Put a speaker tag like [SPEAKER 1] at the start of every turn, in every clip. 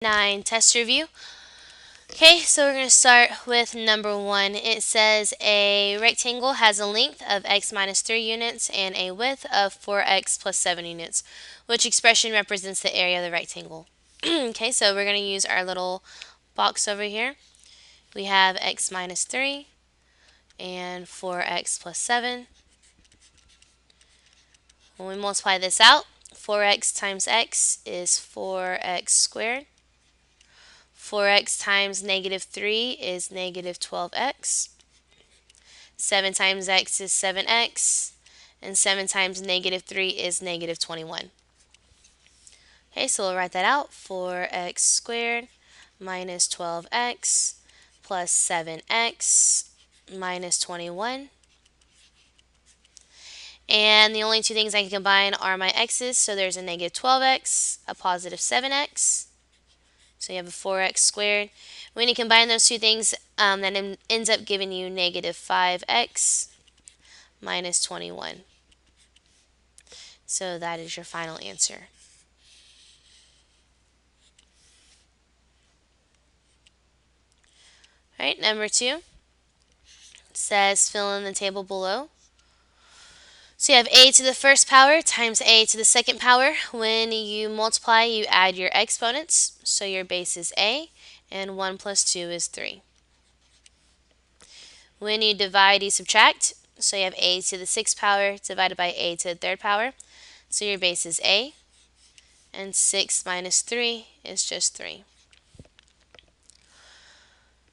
[SPEAKER 1] 9 test review. Okay, so we're going to start with number 1. It says a rectangle has a length of x minus 3 units and a width of 4x plus 7 units. Which expression represents the area of the rectangle? Okay, so we're going to use our little box over here. We have x minus 3 and 4x plus 7. When we multiply this out, 4x times x is 4x squared. 4x times negative 3 is negative 12x. 7 times x is 7x. And 7 times negative 3 is negative 21. Okay, so we'll write that out. 4x squared minus 12x plus 7x minus 21. And the only two things I can combine are my x's, so there's a negative 12x, a positive 7x. So you have a 4x squared. When you combine those two things, that ends up giving you negative 5x minus 21. So that is your final answer. All right, number 2 says fill in the table below. So you have a to the first power times a to the second power. When you multiply, you add your exponents. So your base is a, and 1 plus 2 is 3. When you divide, you subtract. So you have a to the sixth power divided by a to the third power. So your base is a, and 6 minus 3 is just 3.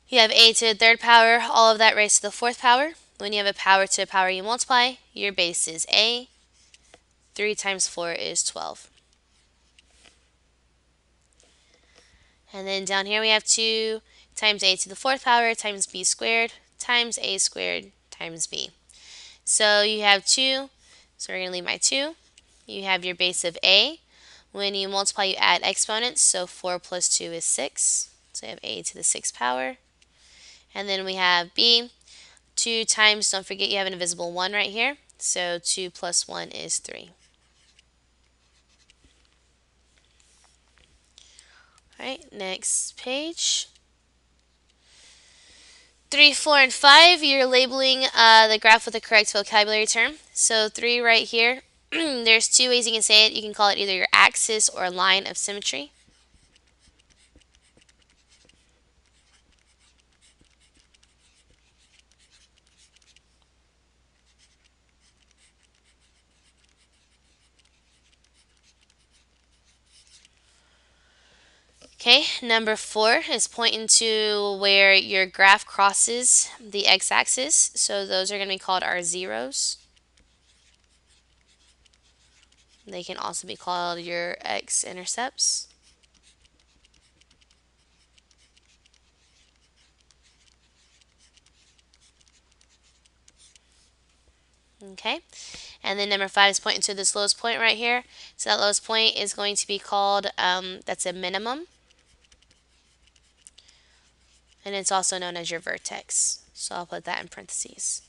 [SPEAKER 1] You have a to the third power, all of that raised to the fourth power. When you have a power to a power you multiply, your base is a. 3 times 4 is 12. And then down here we have 2 times a to the fourth power times b squared times a squared times b. So you have 2, so we're going to leave my 2. You have your base of a. When you multiply, you add exponents, so 4 plus 2 is 6. So you have a to the sixth power. And then we have b. 2 times, don't forget you have an invisible 1 right here, so 2 plus 1 is 3. Alright, next page. 3, 4, and 5, you're labeling the graph with the correct vocabulary term. So 3 right here, there's two ways you can say it. You can call it either your axis or line of symmetry. Okay, number 4 is pointing to where your graph crosses the x-axis. So those are going to be called our zeros. They can also be called your x-intercepts. Okay, and then number 5 is pointing to this lowest point right here. So that lowest point is going to be called, that's a minimum. And it's also known as your vertex. So I'll put that in parentheses.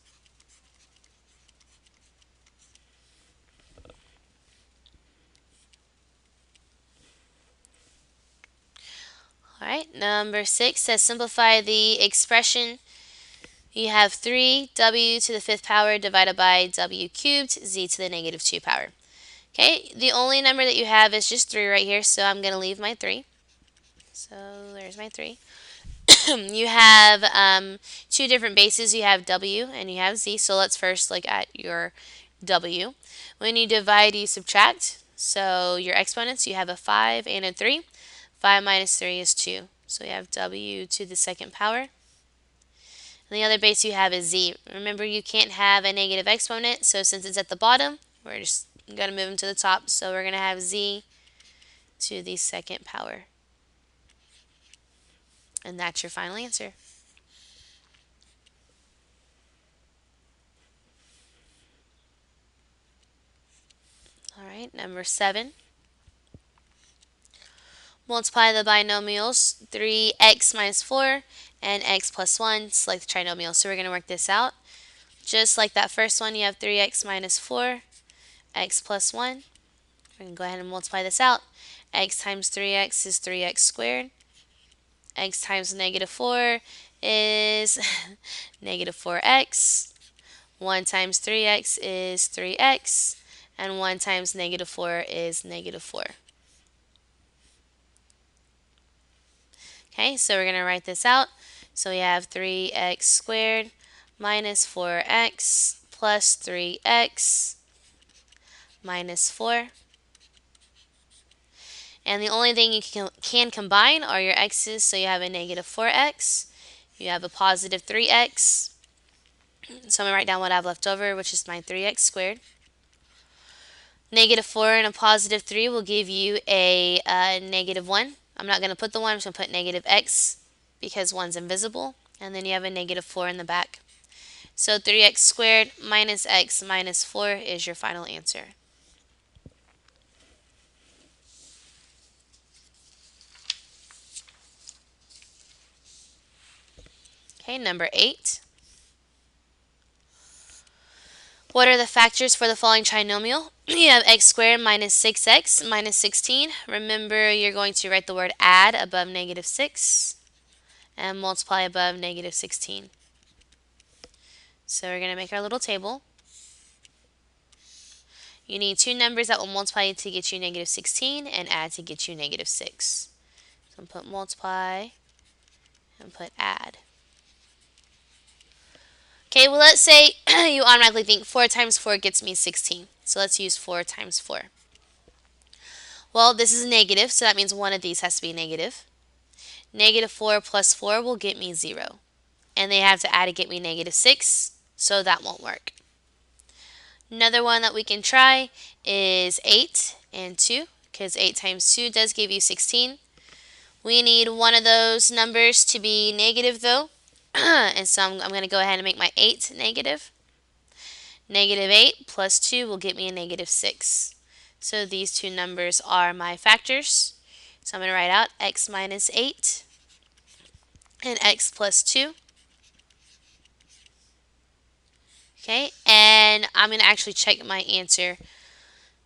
[SPEAKER 1] Alright, number 6 says simplify the expression. You have 3w to the fifth power divided by w cubed z to the negative 2 power. Okay, the only number that you have is just 3 right here, so I'm going to leave my 3. So there's my 3. You have two different bases. You have w and you have z, so let's first look at your w. When you divide, you subtract. So your exponents, you have a 5 and a 3. 5 minus 3 is 2. So you have w to the second power. And the other base you have is z. Remember, you can't have a negative exponent, so since it's at the bottom, we're just going to move them to the top. So we're going to have z to the second power. And that's your final answer. Alright, number 7. Multiply the binomials 3x minus 4 and x plus 1. Select the trinomial. So we're going to work this out. Just like that first one, you have 3x minus 4, x plus 1. We're going to go ahead and multiply this out. X times 3x is 3x squared. X times negative 4 is negative 4x. 1 times 3x is 3x. And 1 times negative 4 is negative 4. Okay, so we're going to write this out. So we have 3x squared minus 4x plus 3x minus 4. And the only thing you can combine are your x's, so you have a negative 4x, you have a positive 3x, so I'm going to write down what I have left over, which is my 3x squared. Negative 4 and a positive 3 will give you a negative 1. I'm not going to put the 1, I'm just going to put negative x because 1's invisible, and then you have a negative 4 in the back. So 3x squared minus x minus 4 is your final answer. Okay, number 8. What are the factors for the following trinomial? You have x squared minus 6x minus 16. Remember, you're going to write the word add above negative 6 and multiply above negative 16. So we're going to make our little table. You need two numbers that will multiply to get you negative 16 and add to get you negative 6. So put multiply and put add. Okay, well, let's say you automatically think 4 times 4 gets me 16. So let's use 4 times 4. Well, this is negative, so that means one of these has to be negative. Negative 4 plus 4 will get me 0. And they have to add to get me negative 6, so that won't work. Another one that we can try is 8 and 2, because 8 times 2 does give you 16. We need one of those numbers to be negative, though. And so I'm going to go ahead and make my 8 negative. Negative 8 plus 2 will get me a negative 6. So these two numbers are my factors. So I'm going to write out x minus 8 and x plus 2. Okay, and I'm going to actually check my answer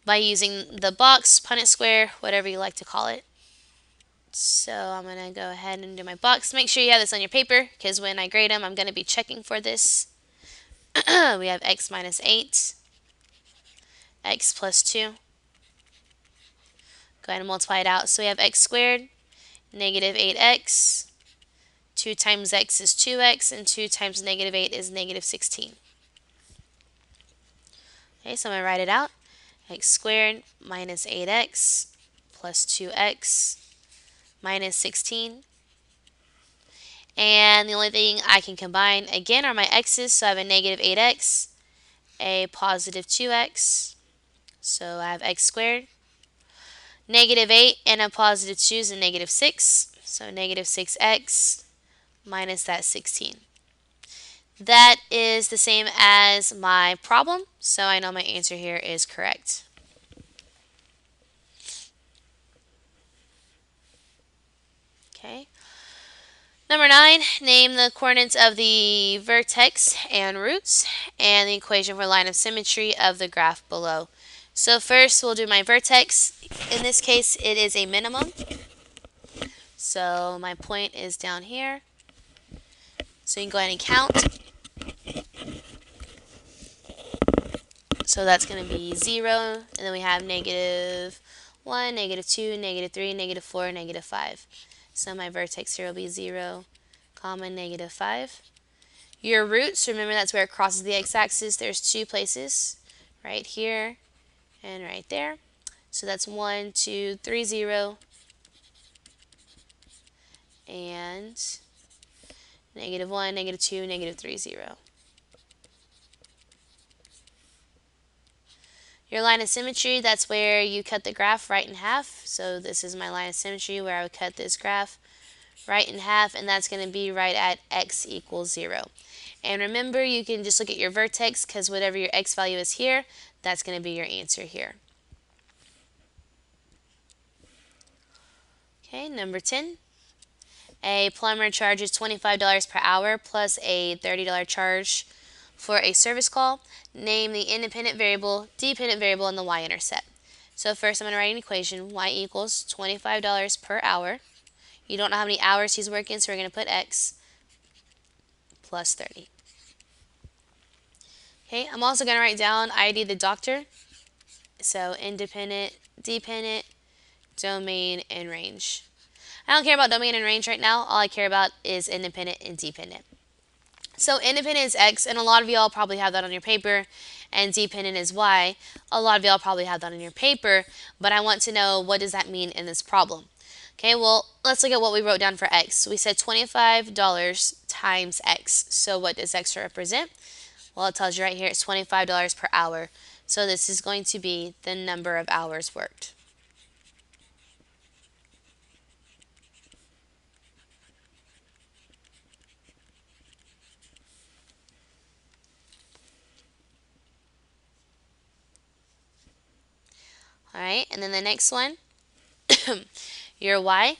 [SPEAKER 1] by using the box, Punnett square, whatever you like to call it. So I'm going to go ahead and do my box. Make sure you have this on your paper, because when I grade them, I'm going to be checking for this. We have x minus 8, x plus 2. Go ahead and multiply it out. So we have x squared, negative 8x. 2 times x is 2x, and 2 times negative 8 is negative 16. Okay, so I'm going to write it out. X squared minus 8x plus 2x minus 16. And the only thing I can combine again are my x's, so I have a negative 8x, a positive 2x, so I have x squared. Negative 8 and a positive 2 is a negative 6, so negative 6x minus that 16. That is the same as my problem, so I know my answer here is correct. Okay. Number 9, name the coordinates of the vertex and roots and the equation for line of symmetry of the graph below. So first we'll do my vertex. In this case, it is a minimum. So my point is down here. So you can go ahead and count. So that's going to be 0, and then we have negative 1, negative 2, negative 3, negative 4, negative 5. So my vertex here will be 0, comma, negative 5. Your roots, remember that's where it crosses the x-axis. There's two places, right here and right there. So that's 1, 2, 3, 0, and negative 1, negative 2, negative 3, 0. Your line of symmetry, that's where you cut the graph right in half. So this is my line of symmetry where I would cut this graph right in half, and that's going to be right at x equals 0. And remember, you can just look at your vertex, because whatever your x value is here, that's going to be your answer here. Okay, number 10. A plumber charges $25 per hour plus a $30 charge for a service call. Name the independent variable, dependent variable, and the y-intercept. So first I'm going to write an equation. Y equals $25 per hour. You don't know how many hours he's working, so we're going to put X plus 30. Okay, I'm also going to write down ID the doctor. So independent, dependent, domain, and range. I don't care about domain and range right now. All I care about is independent and dependent. So independent is X, and a lot of y'all probably have that on your paper, and dependent is Y. A lot of y'all probably have that on your paper, but I want to know, what does that mean in this problem? Okay, well, let's look at what we wrote down for X. We said $25 times X. So what does X represent? Well, it tells you right here it's $25 per hour. So this is going to be the number of hours worked. All right, and then the next one, your Y.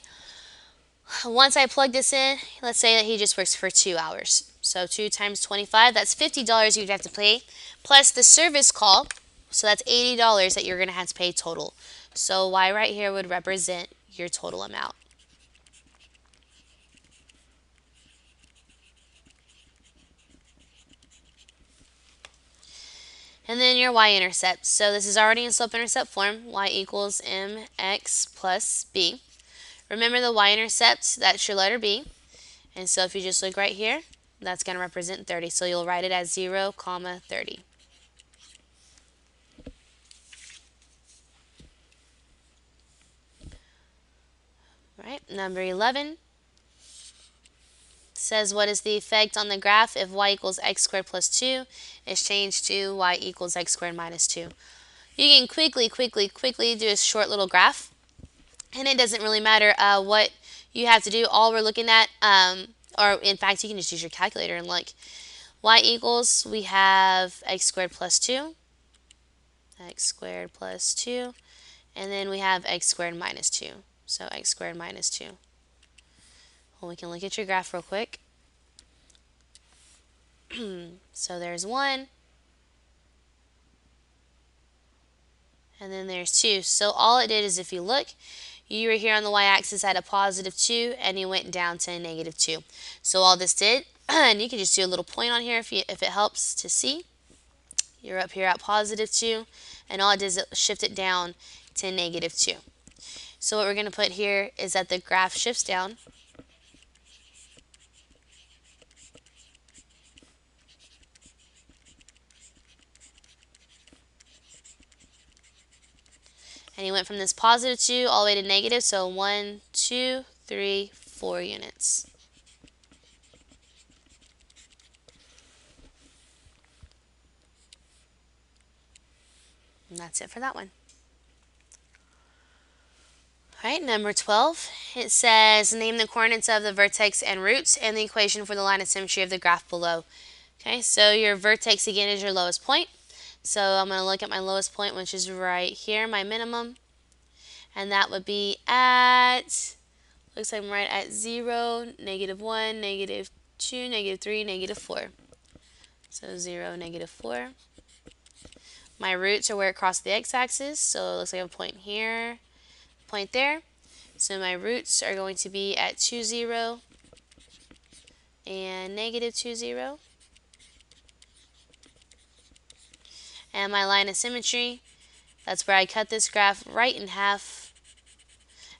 [SPEAKER 1] Once I plug this in, let's say that he just works for 2 hours. So 2 times 25, that's $50 you'd have to pay, plus the service call, so that's $80 that you're going to have to pay total. So Y right here would represent your total amount. And then your y-intercept. So this is already in slope-intercept form. Y equals mx plus b. Remember the y-intercept, that's your letter b. And so if you just look right here, that's going to represent 30. So you'll write it as 0, 30. All right, number 11 says, what is the effect on the graph if y equals x squared plus 2 is changed to y equals x squared minus 2? You can quickly do a short little graph, and it doesn't really matter what you have to do. All we're looking at, or in fact, you can just use your calculator and look. Y equals, we have x squared plus 2, x squared plus 2, and then we have x squared minus 2. So x squared minus 2. Well, we can look at your graph real quick. So there's 1, and then there's 2. So all it did is, if you look, you were here on the y-axis at a positive 2, and you went down to a negative 2. So all this did, and you can just do a little point on here if it helps to see. You're up here at positive 2, and all it did is it shifted down to negative 2. So what we're going to put here is that the graph shifts down. And he went from this positive 2 all the way to negative, so 1, 2, 3, 4 units. And that's it for that one. Alright, number 12, it says, name the coordinates of the vertex and roots and the equation for the line of symmetry of the graph below. Okay, so your vertex again is your lowest point. So I'm going to look at my lowest point, which is right here, my minimum. And that would be at, looks like I'm right at 0, negative 1, negative 2, negative 3, negative 4. So 0, negative 4. My roots are where it crosses the x-axis, so it looks like a point here, point there. So my roots are going to be at 2, 0, and negative 2, 0. And my line of symmetry, that's where I cut this graph right in half.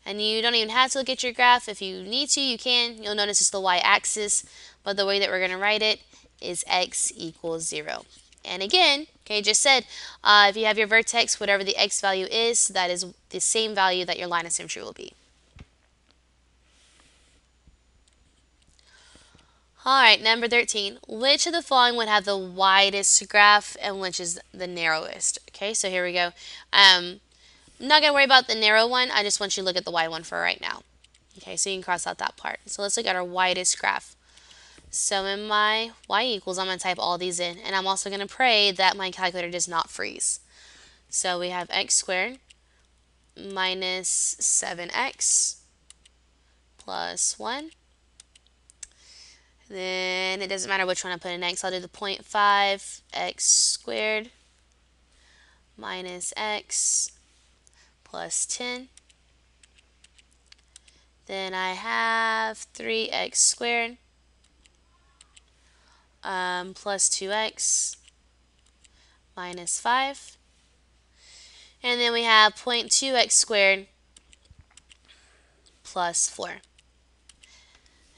[SPEAKER 1] And you don't even have to look at your graph. If you need to, you can. You'll notice it's the y-axis, but the way that we're going to write it is x equals 0. And again, okay, just said, if you have your vertex, whatever the x value is, that is the same value that your line of symmetry will be. Alright, number 13. Which of the following would have the widest graph and which is the narrowest? Okay, so here we go. I'm not going to worry about the narrow one. I just want you to look at the wide one for right now. Okay, so you can cross out that part. So let's look at our widest graph. So in my y equals, I'm going to type all these in. And I'm also going to pray that my calculator does not freeze. So we have x squared minus 7x plus 1. Then it doesn't matter which one I put in x. I'll do the 0.5 x squared minus x plus 10. Then I have 3x squared plus 2x minus 5. And then we have 0.2x squared plus 4.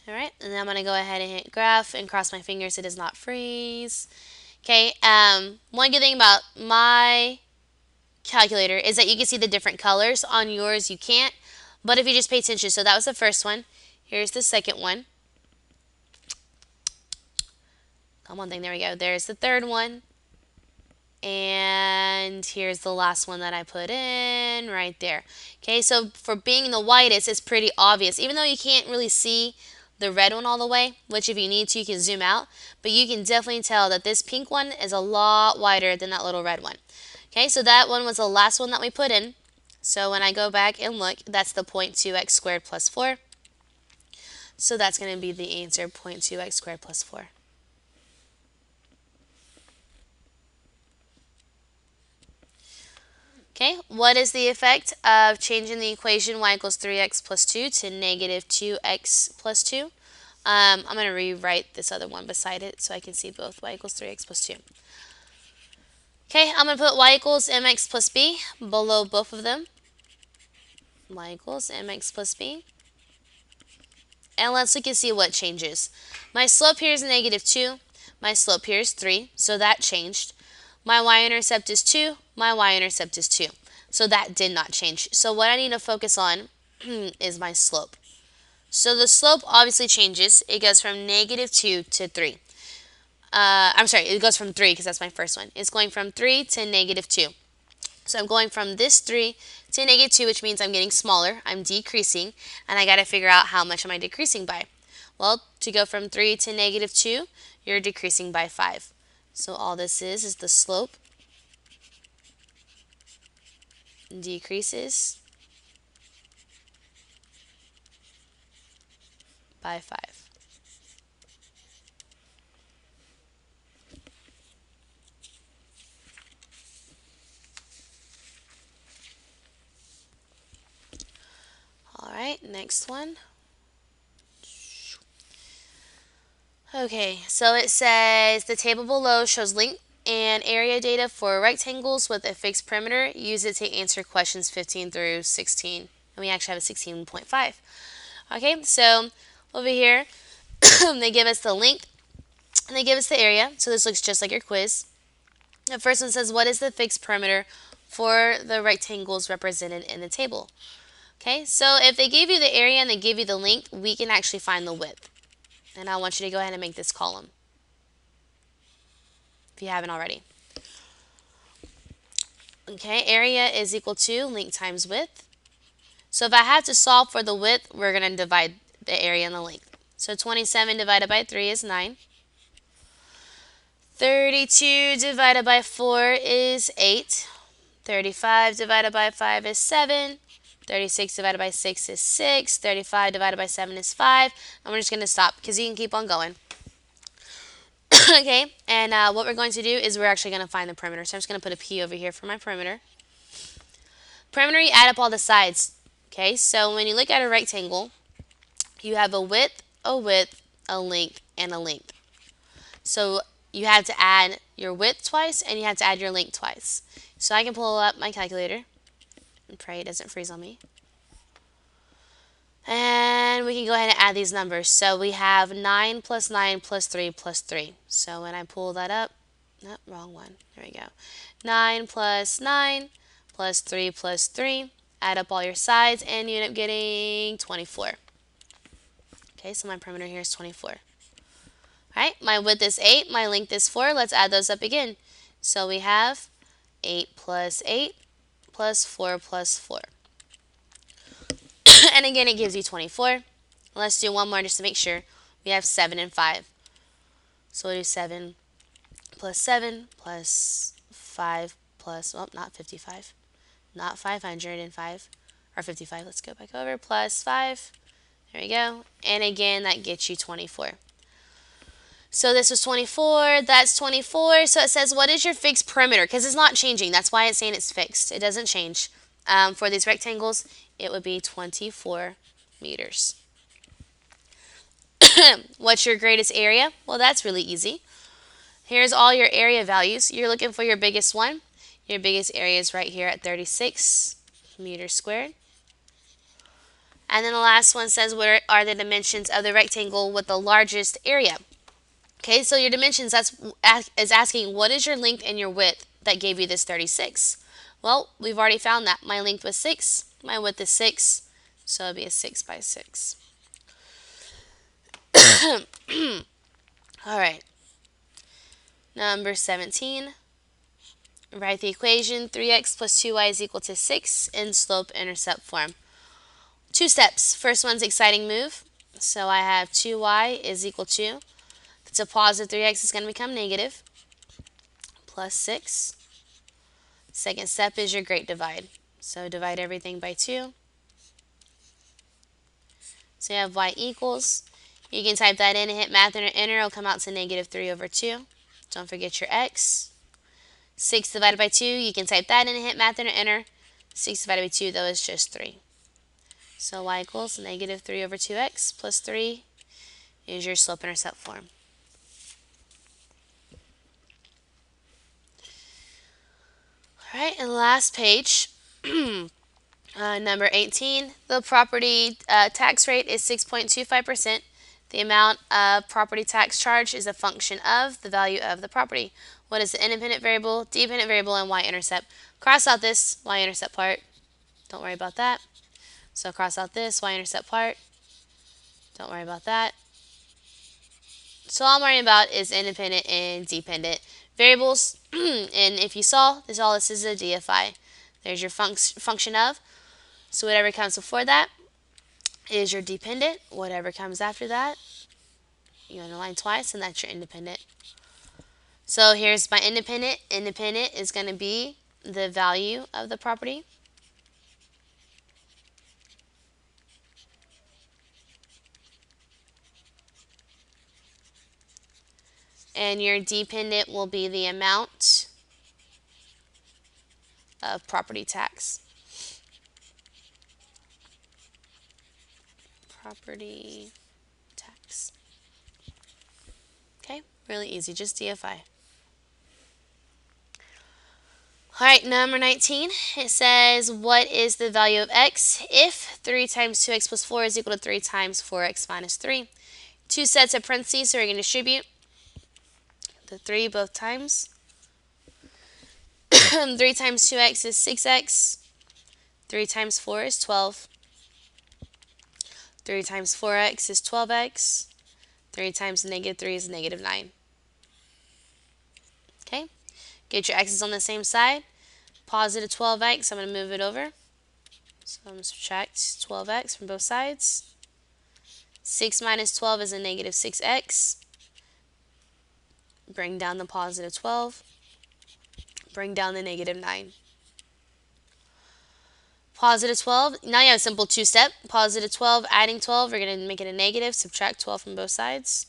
[SPEAKER 1] Alright, and then I'm going to go ahead and hit graph and cross my fingers it does not freeze. Okay, one good thing about my calculator is that you can see the different colors. On yours you can't, but if you just pay attention, so that was the first one. Here's the second one. Come on thing, there we go. There's the third one. And here's the last one that I put in right there. Okay, so for being the whitest, it's pretty obvious. Even though you can't really see the red one all the way, which if you need to, you can zoom out. But you can definitely tell that this pink one is a lot whiter than that little red one. Okay, so that one was the last one that we put in. So when I go back and look, that's the 0.2x squared plus 4. So that's going to be the answer, 0.2x squared plus 4. Okay, what is the effect of changing the equation y equals 3x plus 2 to negative 2x plus 2? I'm going to rewrite this other one beside it so I can see both. Y equals 3x plus 2. Okay, I'm going to put y equals mx plus b below both of them. Y equals mx plus b. And let's look and see what changes. My slope here is negative 2. My slope here is 3, so that changed. My y-intercept is 2. My y-intercept is 2. So that did not change. So what I need to focus on is my slope. So the slope obviously changes. It goes from negative 2 to 3. I'm sorry, it goes from 3 because that's my first one. It's going from 3 to negative 2. So I'm going from this 3 to negative 2, which means I'm getting smaller. I'm decreasing, and I got to figure out how much am I decreasing by. Well, to go from 3 to negative 2, you're decreasing by 5. So all this is the slope decreases by 5. Alright, next one. Okay, so it says the table below shows length and area data for rectangles with a fixed perimeter. Use it to answer questions 15 through 16. And we actually have a 16.5. Okay, so over here, they give us the length and they give us the area. So this looks just like your quiz. The first one says, what is the fixed perimeter for the rectangles represented in the table? Okay, so if they give you the area and they give you the length, we can actually find the width. And I want you to go ahead and make this column, if you haven't already. Okay, area is equal to length times width. So if I have to solve for the width, we're going to divide the area and the length. So 27 divided by 3 is 9. 32 divided by 4 is 8. 35 divided by 5 is 7. 36 divided by 6 is 6. 35 divided by 7 is 5. And we're just going to stop because you can keep on going. Okay, and what we're going to do is we're actually going to find the perimeter. So I'm just going to put a P over here for my perimeter. Perimeter, you add up all the sides. Okay, so when you look at a rectangle, you have a width, a length, and a length. So you have to add your width twice and you have to add your length twice. So I can pull up my calculator and pray it doesn't freeze on me. And we can go ahead and add these numbers. So we have 9 plus 9 plus 3 plus 3. So when I pull that up, no, wrong one. There we go. 9 plus 9 plus 3 plus 3. Add up all your sides and you end up getting 24. Okay, so my perimeter here is 24. Alright, my width is 8, my length is 4. Let's add those up again. So we have 8 plus 8 plus 4 plus 4. And again, it gives you 24. Let's do one more just to make sure. We have 7 and 5. So we'll do 7 plus 5 plus, well, not 55. Not 505, or 55. Let's go back over. Plus 5. There we go. And again, that gets you 24. So this was 24. That's 24. So it says, what is your fixed perimeter? Because it's not changing. That's why it's saying it's fixed. It doesn't change. for these rectangles, it would be 24 meters. What's your greatest area? Well, that's really easy. Here's all your area values. You're looking for your biggest one. Your biggest area is right here at 36 meters squared. And then the last one says what are the dimensions of the rectangle with the largest area. Okay, so your dimensions is asking what is your length and your width that gave you this 36. Well, we've already found that. My length was 6, my width is 6, so it'll be a 6 by 6. All right, number 17. Write the equation 3x plus 2y is equal to 6 in slope-intercept form. 2 steps. First one's exciting move. So I have 2y is equal to, if it's a positive 3x, it's going to become negative, plus 6. Second step is your great divide. So divide everything by 2. So you have y equals. You can type that in and hit math and enter. It'll come out to negative 3 over 2. Don't forget your x. 6 divided by 2, you can type that in and hit math and enter. 6 divided by 2, though, is just 3. So y equals negative 3 over 2x plus 3 is your slope-intercept form. Alright, and last page, number 18, the property tax rate is 6.25%. The amount of property tax charge is a function of the value of the property. What is the independent variable, dependent variable, and y-intercept? Cross out this y-intercept part. Don't worry about that. So cross out this y-intercept part. Don't worry about that. So all I'm worrying about is independent and dependent variables. And if you saw, all this is a DFI. There's your function of. So whatever comes before that is your dependent. Whatever comes after that, you underline twice, and that's your independent. So here's my independent. Independent is going to be the value of the property. And your dependent will be the amount of property tax. Property tax. Okay, really easy, just DFI. Alright, number 19, it says, what is the value of x if 3 times 2x plus 4 is equal to 3 times 4x minus 3? Two sets of parentheses, so we're going to distribute the 3 both times. 3 times 2x is 6x. 3 times 4 is 12. 3 times 4x is 12x. 3 times negative 3 is negative 9. Okay, get your x's on the same side. Positive 12x, I'm going to move it over. So I'm going to subtract 12x from both sides. 6 minus 12 is a negative 6x. Bring down the positive 12. Bring down the negative 9. Positive 12, now you have a simple two-step. Positive 12, adding 12, we're going to make it a negative. Subtract 12 from both sides.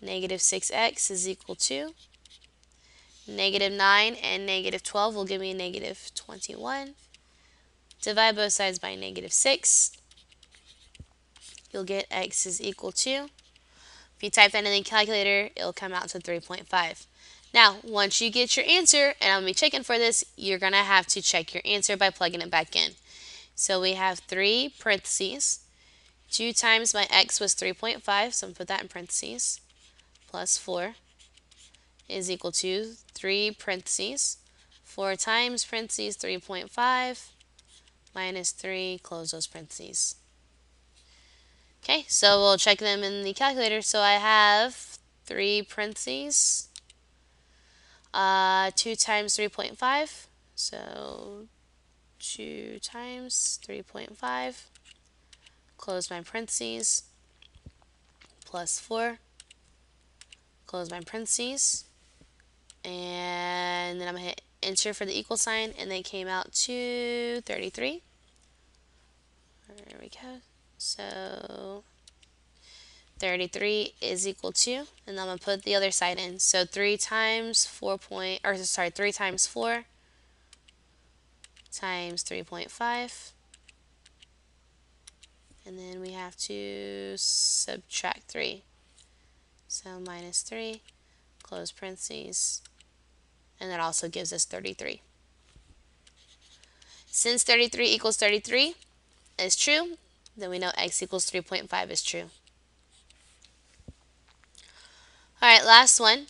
[SPEAKER 1] Negative 6x is equal to negative 9, and negative 12 will give me negative 21. Divide both sides by negative 6. You'll get x is equal to, if you type that in the calculator, it'll come out to 3.5. Now, once you get your answer, and I'm going to be checking for this, you're going to have to check your answer by plugging it back in. So we have 3 parentheses. 2 times my x was 3.5, so I'm going to put that in parentheses, plus 4 is equal to 3 parentheses. 4 times parentheses 3.5 minus 3, close those parentheses. Okay, so we'll check them in the calculator. So I have 3 parentheses, 2 times 3.5, so 2 times 3.5, close my parentheses, plus 4, close my parentheses, and then I'm going to hit enter for the equal sign, and they came out to 33. There we go. So 33 is equal to, and I'm going to put the other side in. So 3 times 4 times 4 times 3.5. And then we have to subtract 3. So minus 3, close parentheses, and that also gives us 33. Since 33 equals 33 is true, then we know x equals 3.5 is true. Alright, last one.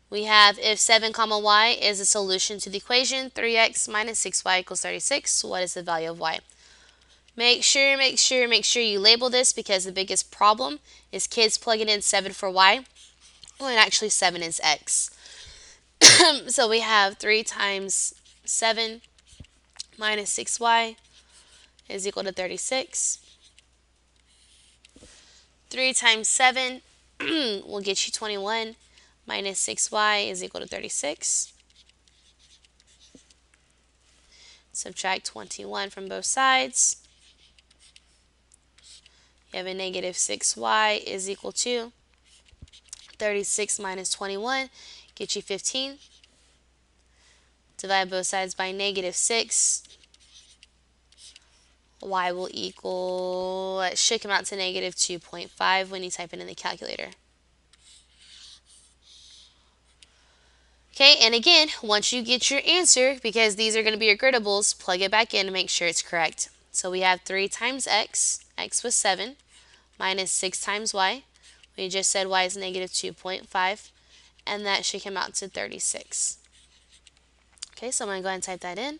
[SPEAKER 1] We have if 7 comma y is a solution to the equation 3x minus 6y equals 36, what is the value of y? Make sure you label this, because the biggest problem is kids plugging in 7 for y when actually 7 is x. So we have 3 times 7 minus 6y is equal to 36. 3 times 7 will get you 21 minus 6y is equal to 36. Subtract 21 from both sides. You have a negative 6y is equal to 36 minus 21, get you 15. Divide both sides by negative 6. Y will equal, it should come out to negative 2.5 when you type it in the calculator. Okay, and again, once you get your answer, because these are going to be your gradables, plug it back in to make sure it's correct. So we have 3 times x was 7, minus 6 times y. We just said y is negative 2.5, and that should come out to 36. Okay, so I'm going to go ahead and type that in.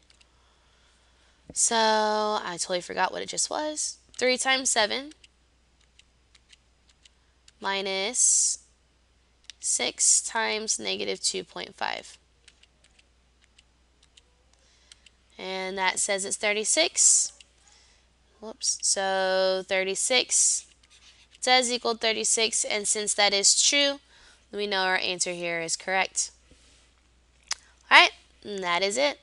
[SPEAKER 1] So I totally forgot what it just was. 3 times 7 minus 6 times negative 2.5. And that says it's 36. Whoops. So 36 does equal 36, and since that is true, we know our answer here is correct. Alright, and that is it.